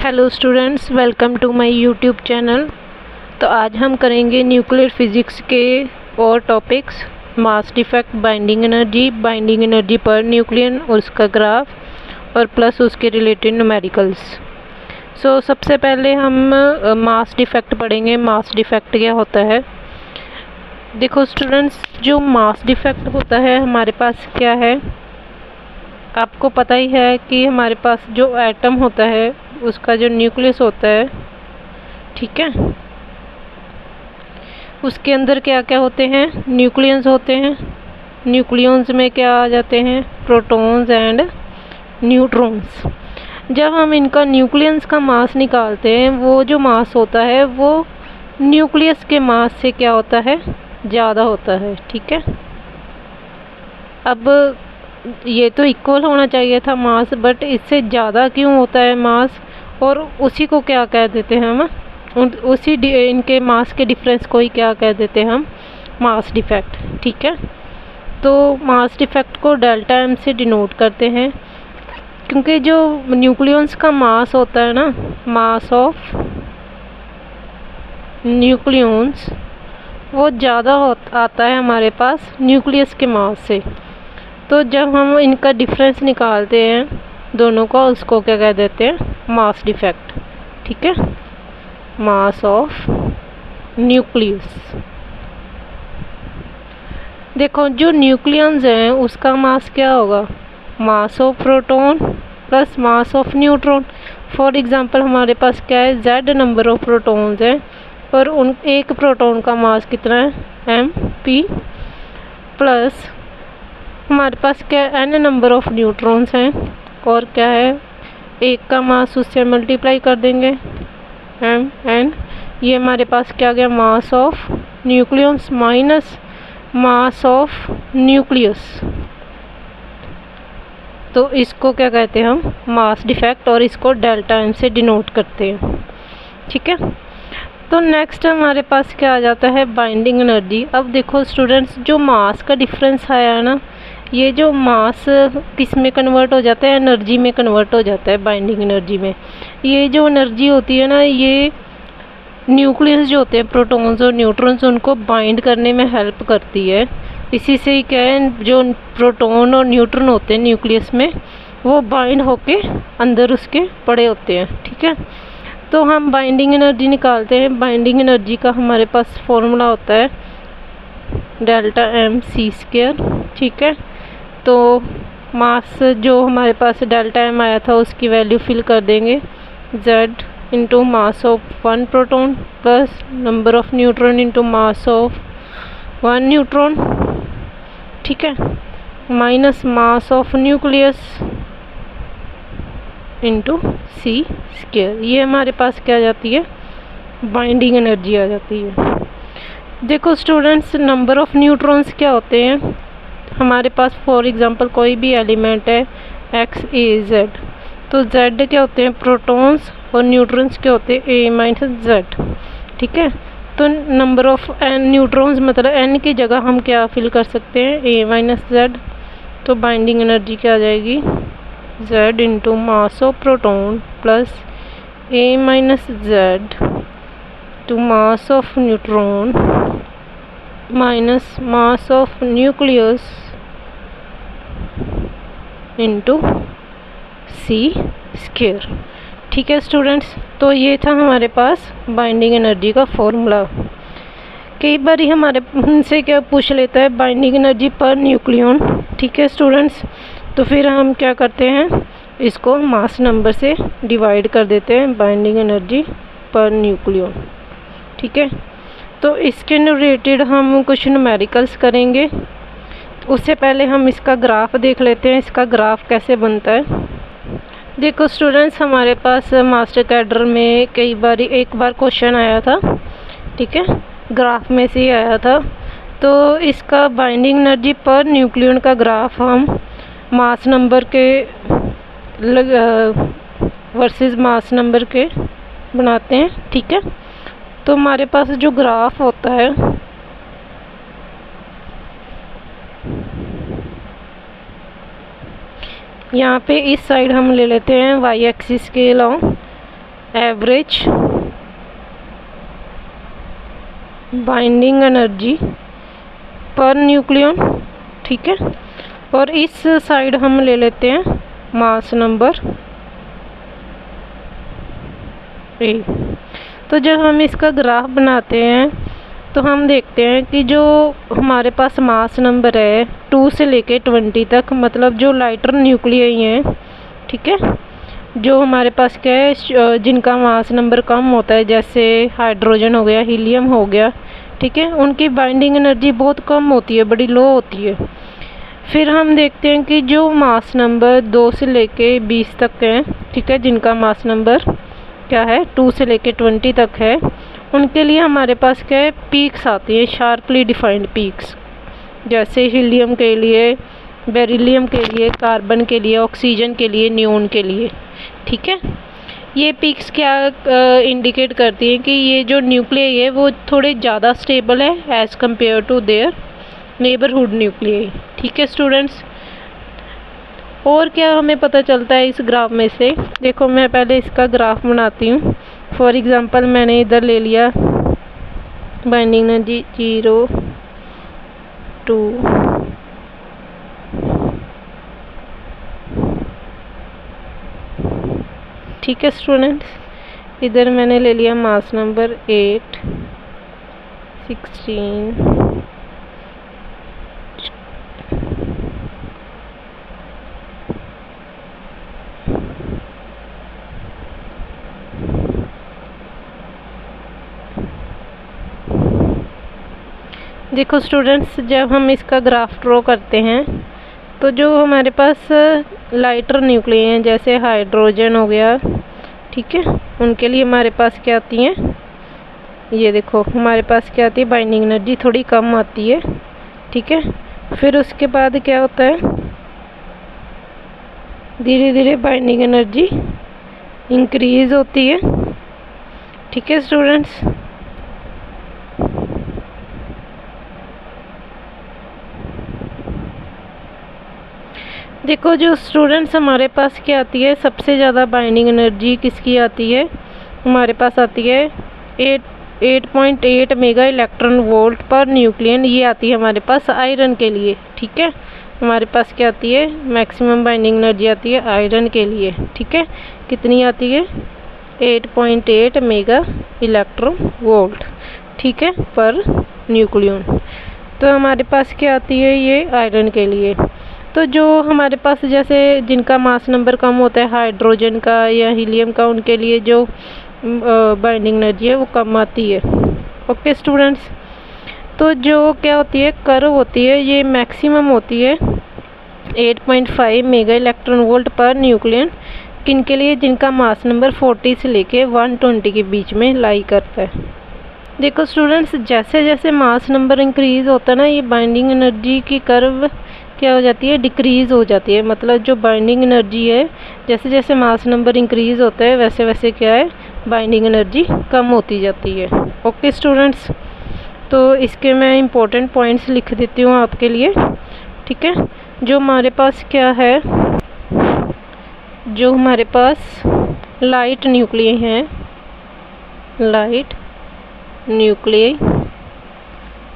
Hello students, welcome to my YouTube channel. तो आज हम करेंगे न्यूक्लियर फिज़िक्स के और topics, mass defect, binding energy पर न्यूक्लियन और उसका ग्राफ और प्लस उसके रिलेटेड न्यूमेरिकल्स। सबसे पहले हम मास डिफेक्ट पढ़ेंगे। मास डिफेक्ट क्या होता है? देखो स्टूडेंट्स, जो मास डिफेक्ट होता है हमारे पास क्या है, आपको पता ही है कि हमारे पास जो एटम होता है उसका जो न्यूक्लियस होता है, ठीक है, उसके अंदर क्या क्या होते हैं? न्यूक्लियंस होते हैं। न्यूक्लियंस में क्या आ जाते हैं? Protons and neutrons. जब हम इनका न्यूक्लियंस का मास निकालते हैं, वो जो मास होता है वो न्यूक्लियस के मास से क्या होता है? ज़्यादा होता है, ठीक है। अब ये तो इक्वल होना चाहिए था मास, बट इससे ज़्यादा क्यों होता है मास? और उसी को क्या कह देते हैं हम? उसी इनके मास के डिफरेंस को ही क्या कह देते हैं हम? मास डिफेक्ट, ठीक है। तो मास डिफेक्ट को डेल्टा एम से डिनोट करते हैं, क्योंकि जो न्यूक्लियंस का मास होता है ना, मास ऑफ न्यूक्लियंस, वो ज़्यादा आता है हमारे पास न्यूक्लियस के मास से। तो जब हम इनका डिफरेंस निकालते हैं दोनों का, उसको क्या कह देते हैं? मास डिफेक्ट, ठीक है। मास ऑफ न्यूक्लियस। देखो, जो न्यूक्लियंस हैं उसका मास क्या होगा? मास of proton plus mass of neutron. For example हमारे पास क्या है? z नंबर ऑफ प्रोटॉन्स हैं और उन एक प्रोटॉन का मास कितना है? mp। प्लस हमारे पास क्या है? n नंबर ऑफ न्यूट्रॉन्स हैं और क्या है? एक का मास उससे मल्टीप्लाई कर देंगे n। ये हमारे पास क्या गया? मास of nucleus minus mass of nucleus. तो इसको क्या कहते हैं हम? मास डिफेक्ट, और इसको डेल्टा एम से डिनोट करते हैं, ठीक है। तो नेक्स्ट हमारे पास क्या आ जाता है? Binding energy. अब देखो स्टूडेंट्स, जो मास का डिफरेंस आया है ना, ये जो मास किस में कन्वर्ट हो जाता है? एनर्जी में कन्वर्ट हो जाता है, बाइंडिंग एनर्जी में। ये जो एनर्जी होती है ना, ये न्यूक्लियस जो होते हैं, प्रोटॉन्स और न्यूट्रॉन्स, उनको बाइंड करने में हेल्प करती है। इसी से ही क्या है, जो प्रोटॉन और न्यूट्रॉन होते हैं न्यूक्लियस में, वो बाइंड होके अंदर उसके पड़े होते हैं, ठीक है। तो हम बाइंडिंग एनर्जी निकालते हैं। बाइंडिंग एनर्जी का हमारे पास फॉर्मूला होता है डेल्टा एम सी स्क्वायर, ठीक है। तो मास जो हमारे पास डेल्टा एम आया था उसकी वैल्यू फिल कर देंगे, z into mass of 1 proton plus number of neutron into mass of 1 neutron, ठीक है, minus mass of nucleus into C square. ये हमारे पास क्या आ जाती है? बाइंडिंग एनर्जी आ जाती है। देखो स्टूडेंट्स, नंबर ऑफ न्यूट्रॉन्स क्या होते हैं हमारे पास? फॉर एग्जांपल कोई भी एलिमेंट है x a z, तो z क्या होते हैं? प्रोटॉन्स, और न्यूट्रॉन्स क्या होते हैं? a माइनस z, ठीक है। तो नंबर ऑफ न्यूट्रॉन्स मतलब n की जगह हम क्या फिल कर सकते हैं? a minus z। तो बाइंडिंग एनर्जी क्या आ जाएगी? z into mass of proton plus a minus z to mass of neutron minus mass of nucleus into C square, ठीक है स्टूडेंट्स। तो ये था हमारे पास बाइंडिंग एनर्जी का फॉर्मूला। कई बार हमारे से क्या पूछ लेता है? बाइंडिंग एनर्जी पर न्यूक्लियन, ठीक है स्टूडेंट्स। तो फिर हम क्या करते हैं? इसको मास नंबर से डिवाइड कर देते हैं, बाइंडिंग एनर्जी पर न्यूक्लियन, ठीक है। तो इसके रिलेटेड हम कुछ न्यूमेरिकल्स करेंगे। उससे पहले हम इसका ग्राफ देख लेते हैं, इसका ग्राफ कैसे बनता है। देखो स्टूडेंट्स, हमारे पास मास्टर कैडर में एक बार क्वेश्चन आया था, ठीक है, ग्राफ में से ही आया था। तो इसका बाइंडिंग एनर्जी पर न्यूक्लियन का ग्राफ हम मास नंबर के वर्सेस मास नंबर के बनाते हैं, ठीक है। तो हमारे पास जो ग्राफ होता है, यहाँ पे इस साइड हम ले लेते हैं y एक्सिस के अलोंग, एवरेज बाइंडिंग एनर्जी पर न्यूक्लियन, ठीक है। और इस साइड हम ले लेते हैं मास नंबर ए। तो जब हम इसका ग्राफ बनाते हैं तो हम देखते हैं कि जो हमारे पास मास नंबर है 2 से लेके 20 तक, मतलब जो लाइटर न्यूक्लियाई हैं, ठीक है, जो हमारे पास क्या है जिनका मास नंबर कम होता है, जैसे हाइड्रोजन हो गया, हीलियम हो गया, ठीक है, उनकी बाइंडिंग एनर्जी बहुत कम होती है, बड़ी लो होती है। फिर हम देखते हैं कि जो मास नंबर 2 से लेके 20 तक हैं, ठीक है, जिनका मास नंबर क्या है 2 से लेके 20 तक है, उनके लिए हमारे पास क्या है पीक्स आती है, शार्पली डिफाइंड पीक्स, जैसे हीलियम के लिए, बेरिलियम के लिए, कार्बन के लिए, ऑक्सीजन के लिए, नियोन के लिए, ठीक है। ये पीक्स क्या इंडिकेट करती हैं कि ये जो न्यूक्लियाई है वो थोड़े ज़्यादा स्टेबल है as compare to their neighbourhood nuclei, ठीक है स्टूडेंट्स। और क्या हमें पता चलता है इस ग्राफ में से, देखो मैं पहले इसका ग्राफ बनाती हूँ। फॉर एग्ज़ाम्पल मैंने इधर ले लिया बाइंडिंग एनर्जी 0 2 ठीक है स्टूडेंट्स, इधर मैंने ले लिया मास नंबर 8 16 देखो स्टूडेंट्स, जब हम इसका ग्राफ ड्रॉ करते हैं तो जो हमारे पास लाइटर न्यूक्लियाई हैं, जैसे हाइड्रोजन हो गया, ठीक है, उनके लिए हमारे पास क्या आती हैं, ये देखो हमारे पास क्या आती है बाइंडिंग एनर्जी थोड़ी कम आती है, ठीक है। फिर उसके बाद क्या होता है, धीरे धीरे बाइंडिंग एनर्जी इंक्रीज होती है, ठीक है स्टूडेंट्स। देखो जो स्टूडेंट्स हमारे पास क्या आती है, सबसे ज़्यादा बाइंडिंग एनर्जी किसकी आती है, हमारे पास आती है 8.8 मेगा इलेक्ट्रॉन वोल्ट पर न्यूक्लियन, ये आती है हमारे पास आयरन के लिए, ठीक है। हमारे पास क्या आती है मैक्सिमम बाइंडिंग एनर्जी आती है आयरन के लिए, ठीक है, कितनी आती है 8.8 मेगा इलेक्ट्रॉन वोल्ट, ठीक है, पर न्यूक्लियन। तो हमारे पास क्या आती है ये आयरन के लिए। तो जो हमारे पास जैसे जिनका मास नंबर कम होता है हाइड्रोजन का या हीलियम का, उनके लिए जो बाइंडिंग एनर्जी है वो कम आती है, ओके स्टूडेंट्स। तो जो क्या होती है कर्व होती है ये मैक्सिमम होती है 8.5 मेगा इलेक्ट्रॉन वोल्ट पर न्यूक्लियन, किनके लिए, जिनका मास नंबर 40 से लेके 120 के बीच में लाई करता है। देखो स्टूडेंट्स, जैसे जैसे मास नंबर इंक्रीज़ होता है ना, ये बाइंडिंग एनर्जी की कर्व क्या हो जाती है डिक्रीज़ हो जाती है, मतलब जो बाइंडिंग एनर्जी है जैसे जैसे मास नंबर इंक्रीज़ होता है वैसे वैसे क्या है बाइंडिंग एनर्जी कम होती जाती है, ओके स्टूडेंट्स। तो इसके मैं इम्पोर्टेंट पॉइंट्स लिख देती हूँ आपके लिए, ठीक है। जो हमारे पास क्या है, जो हमारे पास लाइट न्यूक्लियाई हैं, लाइट न्यूक्लियाई,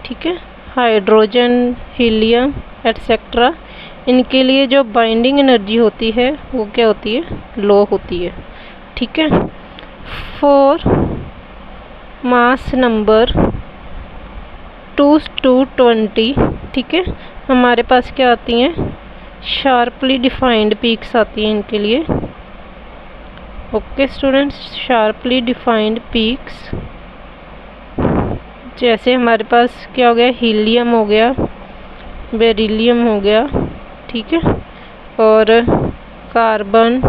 ठीक है, हाइड्रोजन, हीलियम एटसेट्रा, इनके लिए जो बाइंडिंग एनर्जी होती है वो क्या होती है लो होती है, ठीक है। फॉर मास नंबर 2 to 20, ठीक है, हमारे पास क्या आती हैं शार्पली डिफाइंड पीक्स आती हैं इनके लिए, okay students, sharply defined peaks. जैसे हमारे पास क्या हो गया हीलियम हो गया, बेरिलियम हो गया, ठीक है, और कार्बन,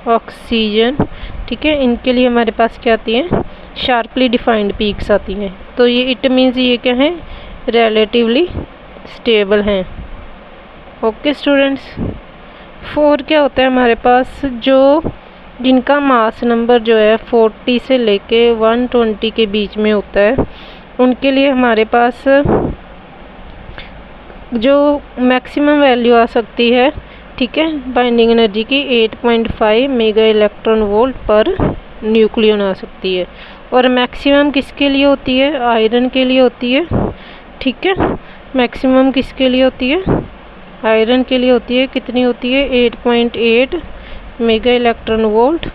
ऑक्सीजन, ठीक है, इनके लिए हमारे पास क्या आती हैं शार्पली डिफाइंड पीक्स आती हैं। तो ये इट मीन्स ये क्या है रिलेटिवली स्टेबल हैं, ओके स्टूडेंट्स। 4 क्या होता है हमारे पास, जो जिनका मास नंबर जो है 40 से लेके 120 के बीच में होता है, उनके लिए हमारे पास जो मैक्सिमम वैल्यू आ सकती है, ठीक है, बाइंडिंग एनर्जी की 8.5 मेगा इलेक्ट्रॉन वोल्ट पर न्यूक्लियन आ सकती है। और मैक्सिमम किसके लिए होती है? आयरन के लिए होती है। ठीक है, मैक्सिमम किसके लिए होती है? आयरन के लिए होती है। कितनी होती है? 8.8 मेगा इलेक्ट्रॉन वोल्ट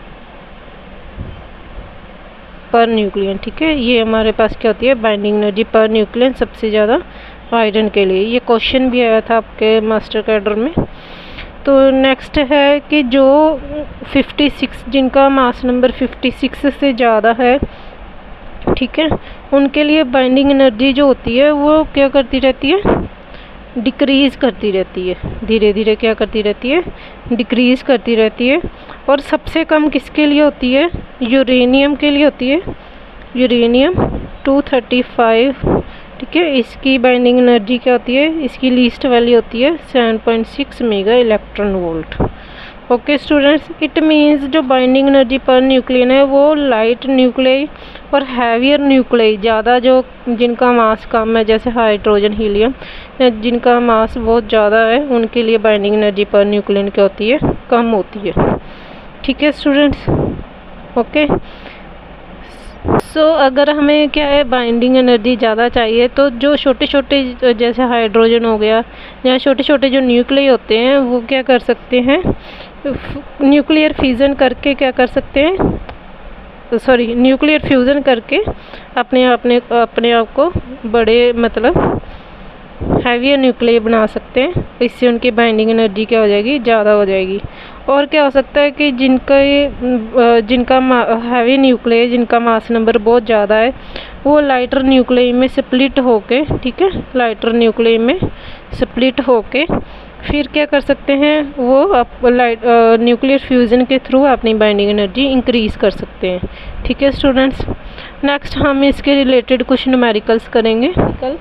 पर न्यूक्लियन। ठीक है, ये हमारे पास क्या होती है? बाइंडिंग एनर्जी पर न्यूक्लियन सबसे ज़्यादा आयरन के लिए। ये क्वेश्चन भी आया था आपके मास्टर कैडर में। तो नेक्स्ट है कि जो 56 जिनका मास नंबर 56 से ज़्यादा है, ठीक है, उनके लिए बाइंडिंग एनर्जी जो होती है वो क्या करती रहती है? डिक्रीज़ करती रहती है। धीरे धीरे क्या करती रहती है? डिक्रीज़ करती रहती है। और सबसे कम किसके लिए होती है? यूरेनियम के लिए होती है। यूरेनियम 235। ठीक है, इसकी बाइंडिंग एनर्जी क्या होती है? इसकी लीस्ट वैल्यू होती है 7.6 mega electron volt. Okay students, it means जो बाइंडिंग एनर्जी पर न्यूक्लियन है वो लाइट न्यूक्लियाई और हैवियर न्यूक्लियाई ज़्यादा जो जिनका मास कम है, जैसे हाइड्रोजन, हीलियम, जिनका मास बहुत ज़्यादा है, उनके लिए बाइंडिंग एनर्जी पर न्यूक्लियन क्या होती है? कम होती है। ठीक है स्टूडेंट्स, ओके। सो अगर हमें क्या है, बाइंडिंग एनर्जी ज़्यादा चाहिए तो जो छोटे छोटे जैसे हाइड्रोजन हो गया या छोटे छोटे जो न्यूक्लियाई होते हैं वो क्या कर सकते हैं? न्यूक्लियर फ्यूज़न करके क्या कर सकते हैं? सॉरी, न्यूक्लियर फ्यूज़न करके अपने आप को बड़े मतलब हैवियर न्यूक्लियाई बना सकते हैं। इससे उनकी बाइंडिंग एनर्जी क्या हो जाएगी? ज़्यादा हो जाएगी। और क्या हो सकता है कि जिनका हैवी न्यूक्लियाई, जिनका मास नंबर बहुत ज़्यादा है, वो लाइटर न्यूक्लियाई में स्प्लिट होके, ठीक है, लाइटर न्यूक्लियाई में स्प्लिट होके फिर क्या कर सकते हैं? वो न्यूक्लियर फ्यूज़न के थ्रू अपनी बाइंडिंग एनर्जी इंक्रीज़ कर सकते हैं। ठीक है स्टूडेंट्स, नेक्स्ट हम इसके रिलेटेड कुछ न्यूमेरिकल्स करेंगे कल।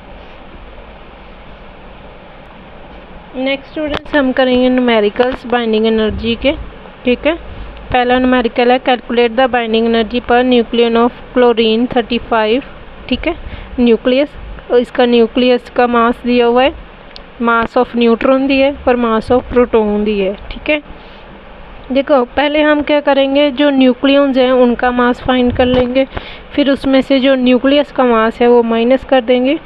नेक्स्ट स्टूडेंट्स हम करेंगे न्यूमेरिकल्स बाइंडिंग एनर्जी के। ठीक है, पहला न्यूमेरिकल है कैलकुलेट द बाइंडिंग एनर्जी पर न्यूक्लियन ऑफ क्लोरीन 35। ठीक है, न्यूक्लियस, इसका न्यूक्लियस का मास दिया हुआ है, मास ऑफ न्यूट्रॉन दिया है और मास ऑफ प्रोटॉन दिया है। ठीक है, देखो पहले हम क्या करेंगे, जो न्यूक्लियंस हैं उनका मास फाइंड कर लेंगे, फिर उसमें से जो न्यूक्लियस का मास है वो माइनस कर देंगे,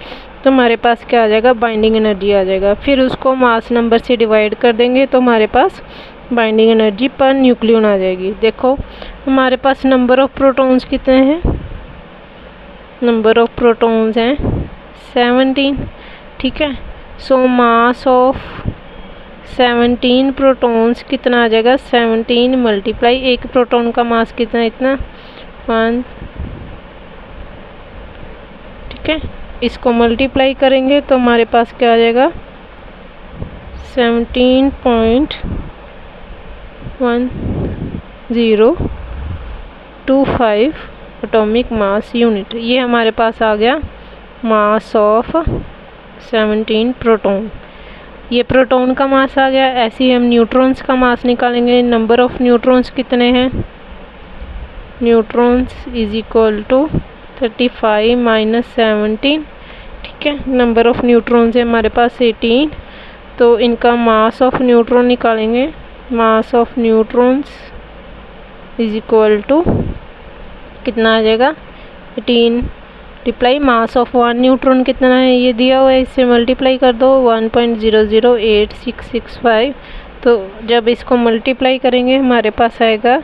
तो हमारे पास क्या आ जाएगा? बाइंडिंग एनर्जी आ जाएगा। फिर उसको मास नंबर से डिवाइड कर देंगे तो हमारे पास बाइंडिंग एनर्जी पर न्यूक्लियन आ जाएगी। देखो हमारे पास नंबर ऑफ प्रोटॉन्स कितने हैं? नंबर ऑफ प्रोटॉन्स हैं 17। ठीक है, सो मास ऑफ 17 प्रोटॉन्स कितना आ जाएगा? 17 मल्टीप्लाई, एक प्रोटॉन का मास कितना? इतना 1। ठीक है, इसको मल्टीप्लाई करेंगे तो हमारे पास क्या आ जाएगा? 17.1025 एटॉमिक मास यूनिट। ये हमारे पास आ गया मास ऑफ 17 प्रोटॉन। ये प्रोटॉन का मास आ गया। ऐसे ही हम न्यूट्रॉन्स का मास निकालेंगे। नंबर ऑफ न्यूट्रॉन्स कितने हैं? Neutrons is equal to 35 minus 17। ठीक है, नंबर ऑफ न्यूट्रॉन्स है हमारे पास 18, तो इनका मास ऑफ न्यूट्रॉन निकालेंगे। Mass of neutrons is equal to कितना आ जाएगा? 18 मल्टीप्लाई मास ऑफ 1 न्यूट्रॉन कितना है ये दिया हुआ है, इससे मल्टीप्लाई कर दो 1.008665। तो जब इसको मल्टीप्लाई करेंगे हमारे पास आएगा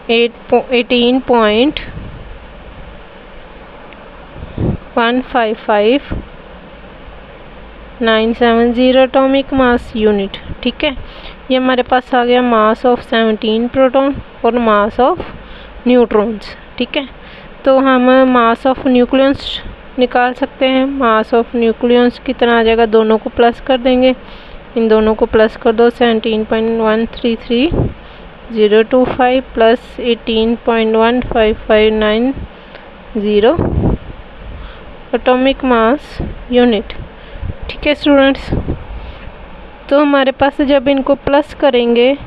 18.155970 एटॉमिक मास यूनिट। ठीक है, ये हमारे पास आ गया मास ऑफ 17 प्रोटॉन और मास ऑफ न्यूट्रॉन्स। ठीक है, तो हम मास ऑफ न्यूक्लियंस निकाल सकते हैं। मास ऑफ न्यूक्लियंस कितना आ जाएगा? दोनों को प्लस कर देंगे, इन दोनों को प्लस कर दो 17.133025 प्लस 18.155970 एटॉमिक मास यूनिट। ठीक है स्टूडेंट्स, तो हमारे पास जब इनको प्लस करेंगे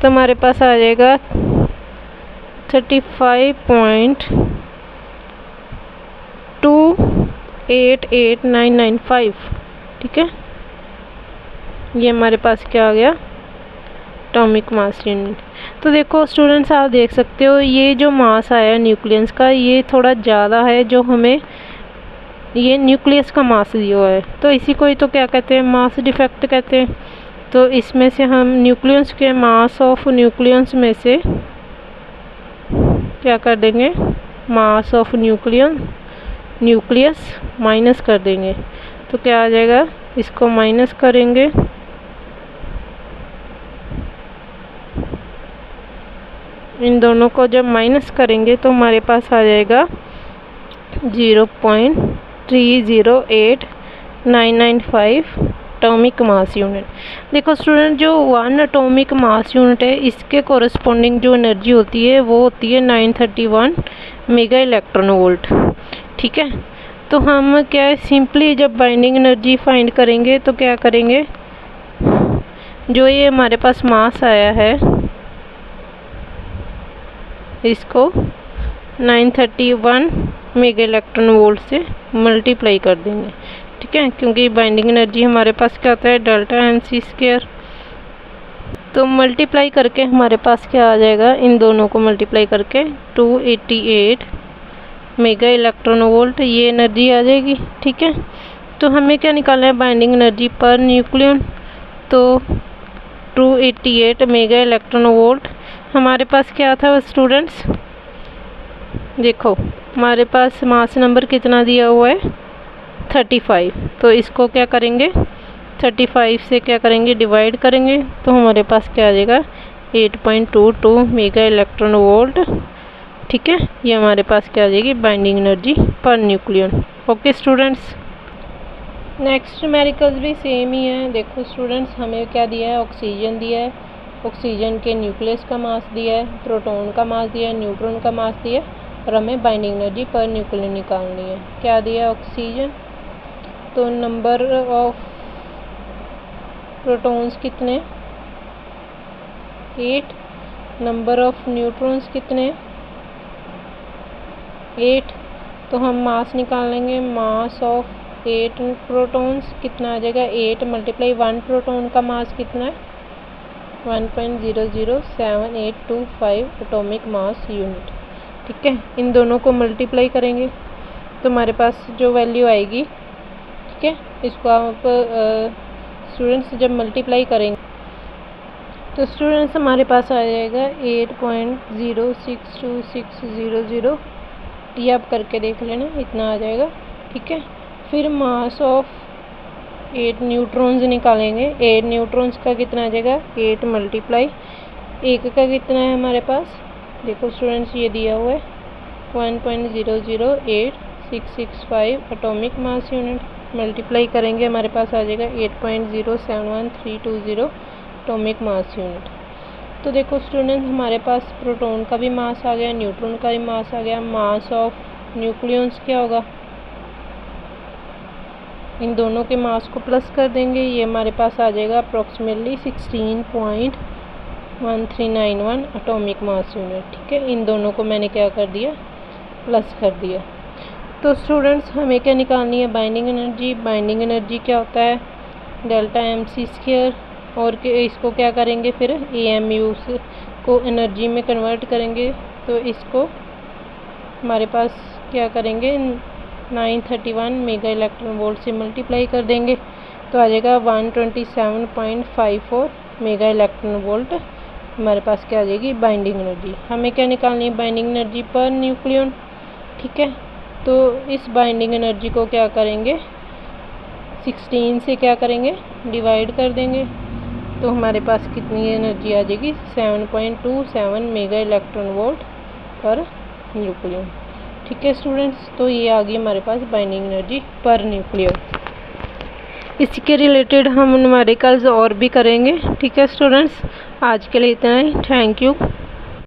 तो हमारे पास आ जाएगा 35.288995। ठीक है, ये हमारे पास क्या आ गया? Atomic mass unit. तो देखो स्टूडेंट्स, आप देख सकते हो ये जो मास आया न्यूक्लियस का, ये थोड़ा ज़्यादा है जो हमें ये न्यूक्लियस का मास दिया हुआ है। तो इसी को ही तो क्या कहते हैं, मास डिफेक्ट कहते हैं। तो इसमें से हम न्यूक्लियस के मास ऑफ न्यूक्लियस में से क्या कर देंगे, मास ऑफ न्यूक्लियस माइनस कर देंगे। तो क्या आ जाएगा, इसको माइनस करेंगे इन दोनों को जब माइनस करेंगे तो हमारे पास आ जाएगा 0.308995 एटॉमिक मास यूनिट। देखो स्टूडेंट, जो 1 एटॉमिक मास यूनिट है इसके कोरस्पॉन्डिंग जो एनर्जी होती है वो होती है 931 मेगा इलेक्ट्रॉन वोल्ट। ठीक है, तो हम क्या है, सिंपली जब बाइंडिंग एनर्जी फाइंड करेंगे तो क्या करेंगे, जो ये हमारे पास मास आया है इसको 931 मेगा इलेक्ट्रॉन वोल्ट से मल्टीप्लाई कर देंगे। ठीक है, क्योंकि बाइंडिंग एनर्जी हमारे पास क्या होता है, डेल्टा mc²। तो मल्टीप्लाई करके हमारे पास क्या आ जाएगा, इन दोनों को मल्टीप्लाई करके 288 मेगा इलेक्ट्रॉन वोल्ट ये एनर्जी आ जाएगी। ठीक है, तो हमें क्या निकालना है, बाइंडिंग एनर्जी पर न्यूक्लियन। तो 288 मेगा इलेक्ट्रॉन वोल्ट हमारे पास क्या था स्टूडेंट्स, देखो हमारे पास मास नंबर कितना दिया हुआ है 35। तो इसको क्या करेंगे, 35 से क्या करेंगे, डिवाइड करेंगे। तो हमारे पास क्या आ जाएगा, 8.22 मेगा इलेक्ट्रॉन वोल्ट। ठीक है, ये हमारे पास क्या आ जाएगी, बाइंडिंग एनर्जी पर nucleon. Okay students, next numericals भी सेम ही है। देखो स्टूडेंट्स, हमें क्या दिया है, ऑक्सीजन दिया है, ऑक्सीजन के न्यूक्लियस का मास दिया है, प्रोटॉन का मास दिया है, न्यूट्रॉन का मास दिया है, और हमें बाइंडिंग एनर्जी पर न्यूक्लियन निकालनी है। क्या दिया है, ऑक्सीजन, तो नंबर ऑफ प्रोटॉन्स कितने, 8, नंबर ऑफ न्यूट्रॉन्स कितने, 8। तो हम मास निकाल लेंगे, मास ऑफ 8 प्रोटॉन्स कितना आ जाएगा, 8 मल्टीप्लाई 1 प्रोटॉन का मास कितना है, 1.007825 एटॉमिक मास यूनिट। ठीक है, इन दोनों को मल्टीप्लाई करेंगे तो हमारे पास जो वैल्यू आएगी, ठीक है, इसको आप स्टूडेंट्स जब मल्टीप्लाई करेंगे तो स्टूडेंट्स हमारे पास आ जाएगा 8.062600। ये आप करके देख लेना, इतना आ जाएगा। ठीक है, फिर मास ऑफ 8 न्यूट्रॉन्स निकालेंगे। 8 न्यूट्रॉन्स का कितना आ जाएगा, 8 मल्टीप्लाई 1 का कितना है हमारे पास, देखो स्टूडेंट्स ये दिया हुआ है 1.008665 एटॉमिक मास यूनिट। मल्टीप्लाई करेंगे हमारे पास आ जाएगा 8.071320 एटॉमिक मास यूनिट। तो देखो स्टूडेंट्स, हमारे पास प्रोटॉन का भी मास आ गया, न्यूट्रॉन का भी मास आ गया। मास ऑफ न्यूक्लियस क्या होगा, इन दोनों के मास को प्लस कर देंगे, ये हमारे पास आ जाएगा अप्रॉक्सीमेटली 16.1391 एटॉमिक मास यूनिट। ठीक है, इन दोनों को मैंने क्या कर दिया, प्लस कर दिया। तो स्टूडेंट्स, हमें क्या निकालनी है, बाइंडिंग एनर्जी। बाइंडिंग एनर्जी क्या होता है, डेल्टा mc²। और इसको क्या करेंगे, फिर AMU को एनर्जी में कन्वर्ट करेंगे। तो इसको हमारे पास क्या करेंगे, 931 मेगा इलेक्ट्रॉन वोल्ट से मल्टीप्लाई कर देंगे तो आ जाएगा 127.54 मेगा इलेक्ट्रॉन वोल्ट। हमारे पास क्या आ जाएगी, बाइंडिंग एनर्जी। हमें क्या निकालनी है, बाइंडिंग एनर्जी पर न्यूक्लियन। ठीक है, तो इस बाइंडिंग एनर्जी को क्या करेंगे, 16 से क्या करेंगे, डिवाइड कर देंगे। तो हमारे पास कितनी एनर्जी आ जाएगी, 7.27 मेगा इलेक्ट्रॉन वोल्ट पर न्यूक्लियन। ठीक है स्टूडेंट्स, तो ये आ गई हमारे पास बाइंडिंग एनर्जी पर न्यूक्लियन। इसी के रिलेटेड हम न्यूमेरिकल्स और भी करेंगे। ठीक है स्टूडेंट्स, आज के लिए इतना ही। Thank you.